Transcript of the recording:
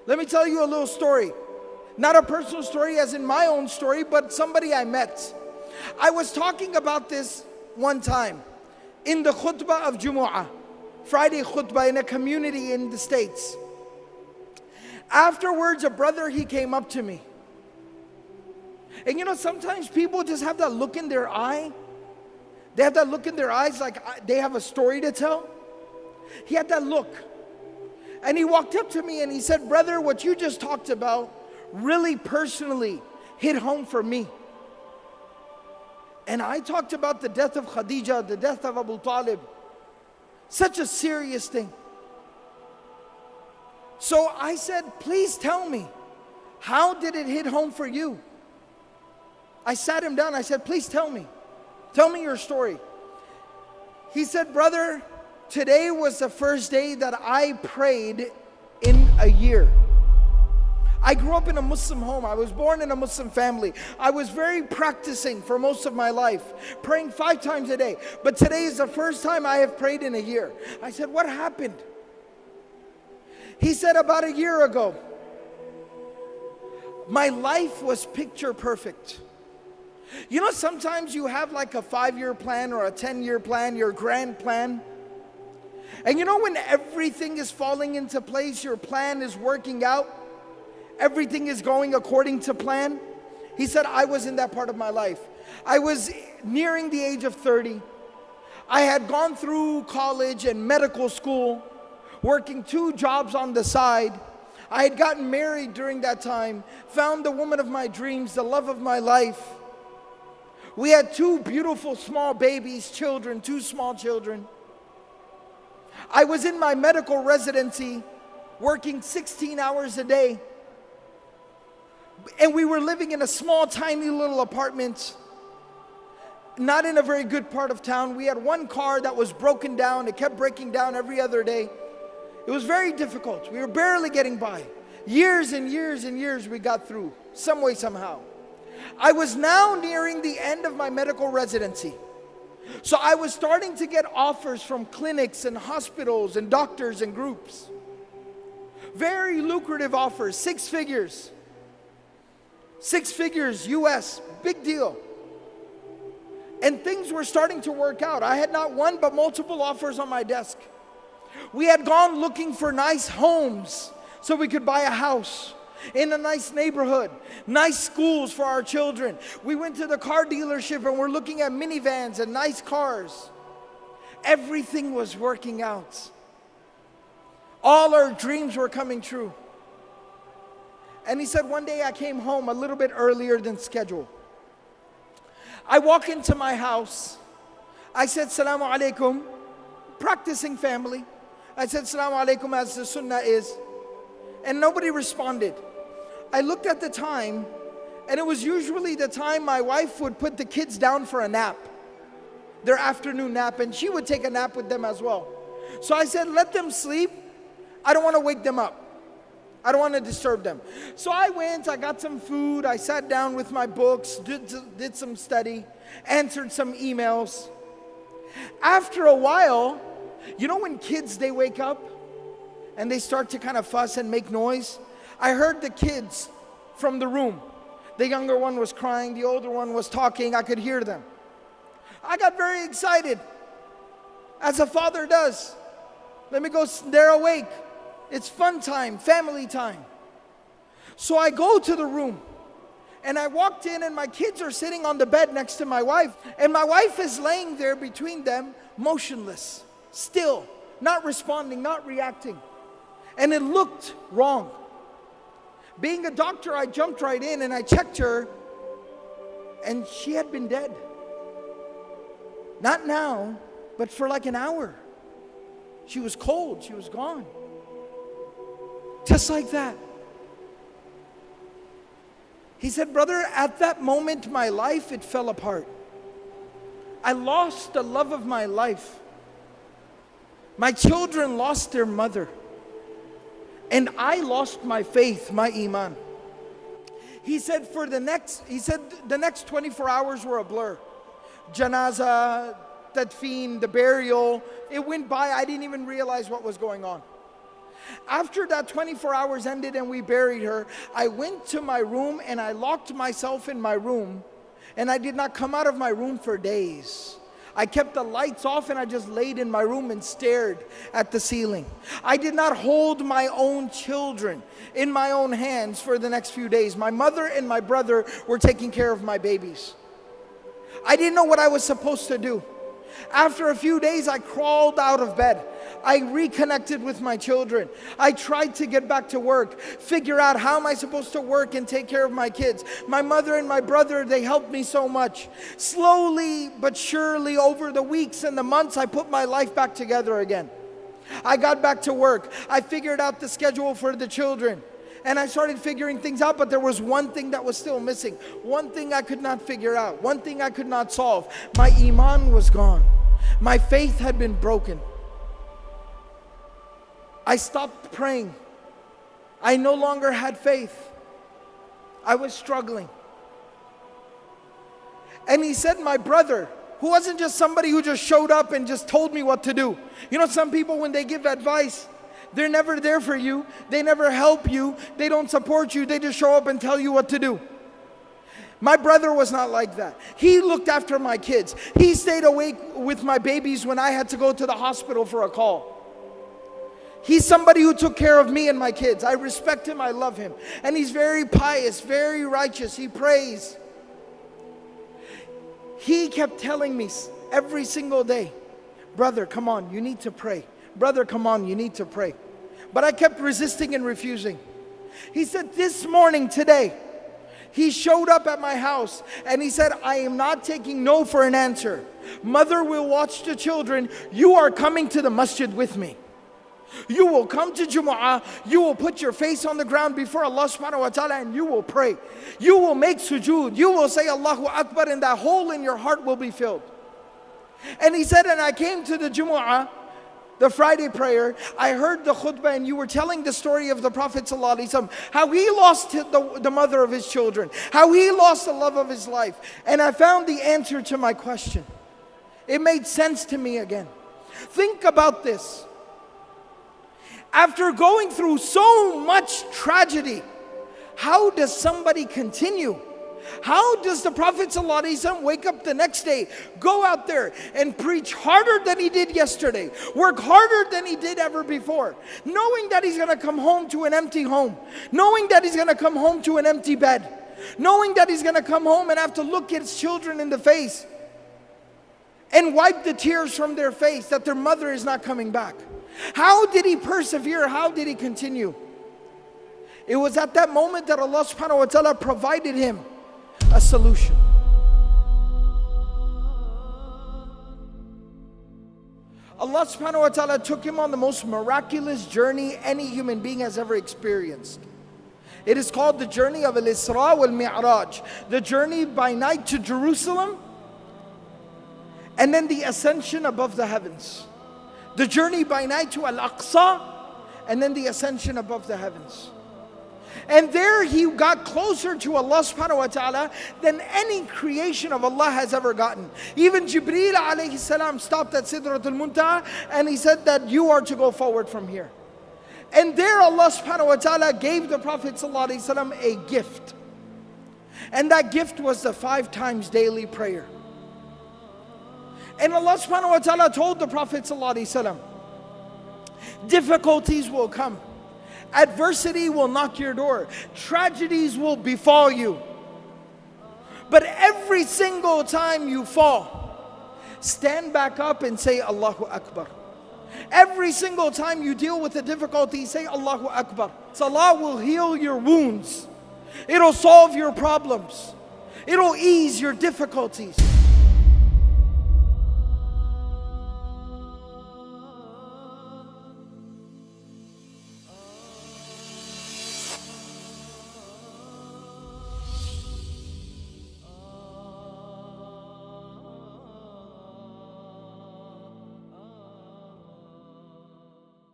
Let me tell you a little story. Not a personal story as in my own story, but somebody I met. I was talking about this one time in the khutbah of Jumu'ah, Friday khutbah in a community in the States. Afterwards, a brother, he came up to me. And you know, sometimes people just have that look in their eye. They have that look in their eyes like they have a story to tell. He had that look. And he walked up to me and he said, brother, what you just talked about really personally hit home for me. And I talked about the death of Khadija, the death of Abu Talib. Such a serious thing. So I said, please tell me, how did it hit home for you? I sat him down, I said, please tell me your story. He said, brother, today was the first day that I prayed in a year. I grew up in a Muslim home. I was born in a Muslim family. I was very practicing for most of my life, praying 5 times a day. But today is the first time I have prayed in a year. I said, what happened? He said, about a year ago, my life was picture perfect. You know, sometimes you have like a 5-year plan or a 10-year plan, your grand plan. And you know, when everything is falling into place, your plan is working out, everything is going according to plan. He said, I was in that part of my life. I was nearing the age of 30. I had gone through college and medical school, working 2 jobs on the side. I had gotten married during that time, found the woman of my dreams, the love of my life. We had 2 beautiful small babies, children, 2 small children. I was in my medical residency, working 16 hours a day. And we were living in a small, tiny little apartment, not in a very good part of town. We had 1 car that was broken down. It kept breaking down every other day. It was very difficult. We were barely getting by. Years and years and years we got through, some way, somehow. I was now nearing the end of my medical residency. So I was starting to get offers from clinics and hospitals and doctors and groups. Very lucrative offers, 6 figures. 6 figures US, big deal. And things were starting to work out. I had not one but multiple offers on my desk. We had gone looking for nice homes so we could buy a house in a nice neighborhood, nice schools for our children. We went to the car dealership and we're looking at minivans and nice cars. Everything was working out. All our dreams were coming true. And he said, one day I came home a little bit earlier than scheduled. I walk into my house. I said, Salamu alaikum, practicing family. I said, Salamu alaikum, as the sunnah is. And nobody responded. I looked at the time, and it was usually the time my wife would put the kids down for a nap, their afternoon nap, and she would take a nap with them as well. So I said, let them sleep. I don't want to wake them up. I don't want to disturb them. So I went, I got some food, I sat down with my books, did some study, answered some emails. After a while, you know when kids, they wake up and they start to kind of fuss and make noise? I heard the kids from the room. The younger one was crying, the older one was talking, I could hear them. I got very excited, as a father does. Let me go, they're awake. It's fun time, family time. So I go to the room and I walked in and my kids are sitting on the bed next to my wife. And my wife is laying there between them, motionless, still, not responding, not reacting. And it looked wrong. Being a doctor, I jumped right in and I checked her and she had been dead. Not now, but for like an hour. She was cold, she was gone. Just like that. He said, brother, at that moment, my life, it fell apart. I lost the love of my life. My children lost their mother. And I lost my faith, my Imaan. He said, the next 24 hours were a blur. Janaza, tadfeen, the burial, it went by. I didn't even realize what was going on. After that 24 hours ended and we buried her, I went to my room and I locked myself in my room, and I did not come out of my room for days. I kept the lights off and I just laid in my room and stared at the ceiling. I did not hold my own children in my own hands for the next few days. My mother and my brother were taking care of my babies. I didn't know what I was supposed to do. After a few days, I crawled out of bed. I reconnected with my children. I tried to get back to work, figure out how am I supposed to work and take care of my kids. My mother and my brother, they helped me so much. Slowly but surely, over the weeks and the months, I put my life back together again. I got back to work. I figured out the schedule for the children. And I started figuring things out, but there was one thing that was still missing. One thing I could not figure out. One thing I could not solve. My Imaan was gone. My faith had been broken. I stopped praying. I no longer had faith. I was struggling. And he said, my brother, who wasn't just somebody who just showed up and just told me what to do. You know, some people, when they give advice, they're never there for you. They never help you. They don't support you. They just show up and tell you what to do. My brother was not like that. He looked after my kids. He stayed awake with my babies when I had to go to the hospital for a call. He's somebody who took care of me and my kids. I respect him. I love him. And he's very pious, very righteous. He prays. He kept telling me every single day, brother, come on, you need to pray. Brother, come on, you need to pray. But I kept resisting and refusing. He said, this morning, today, he showed up at my house and he said, I am not taking no for an answer. Mother will watch the children. You are coming to the masjid with me. You will come to Jumu'ah. You will put your face on the ground before Allah subhanahu wa ta'ala and you will pray. You will make sujood. You will say Allahu Akbar, and that hole in your heart will be filled. And he said, and I came to the Jumu'ah, the Friday prayer. I heard the khutbah and you were telling the story of the Prophet ﷺ, how he lost the mother of his children, how he lost the love of his life. And I found the answer to my question. It made sense to me again. Think about this. After going through so much tragedy, how does somebody continue? How does the Prophet ﷺ wake up the next day, go out there and preach harder than he did yesterday, work harder than he did ever before, knowing that he's going to come home to an empty home, knowing that he's going to come home to an empty bed, knowing that he's going to come home and have to look at his children in the face and wipe the tears from their face that their mother is not coming back? How did he persevere? How did he continue? It was at that moment that Allah subhanahu wa ta'ala provided him a solution. Allah subhanahu wa ta'ala took him on the most miraculous journey any human being has ever experienced. It is called the journey of Al-Isra wal-Mi'raj, the journey by night to Jerusalem, and then the ascension above the heavens. The journey by night to Al-Aqsa, and then the ascension above the heavens. And there he got closer to Allah subhanahu wa ta'ala than any creation of Allah has ever gotten. Even Jibreel alayhi salam stopped at Sidratul Muntaha and he said that you are to go forward from here. And there Allah subhanahu wa ta'ala gave the Prophet sallallahu alayhi wasallam a gift. And that gift was the 5 times daily prayer. And Allah subhanahu wa ta'ala told the Prophet sallallahu alayhi wasallam, difficulties will come. Adversity will knock your door. Tragedies will befall you. But every single time you fall, stand back up and say Allahu Akbar. Every single time you deal with a difficulty, say Allahu Akbar. Salah will heal your wounds. It'll solve your problems. It'll ease your difficulties.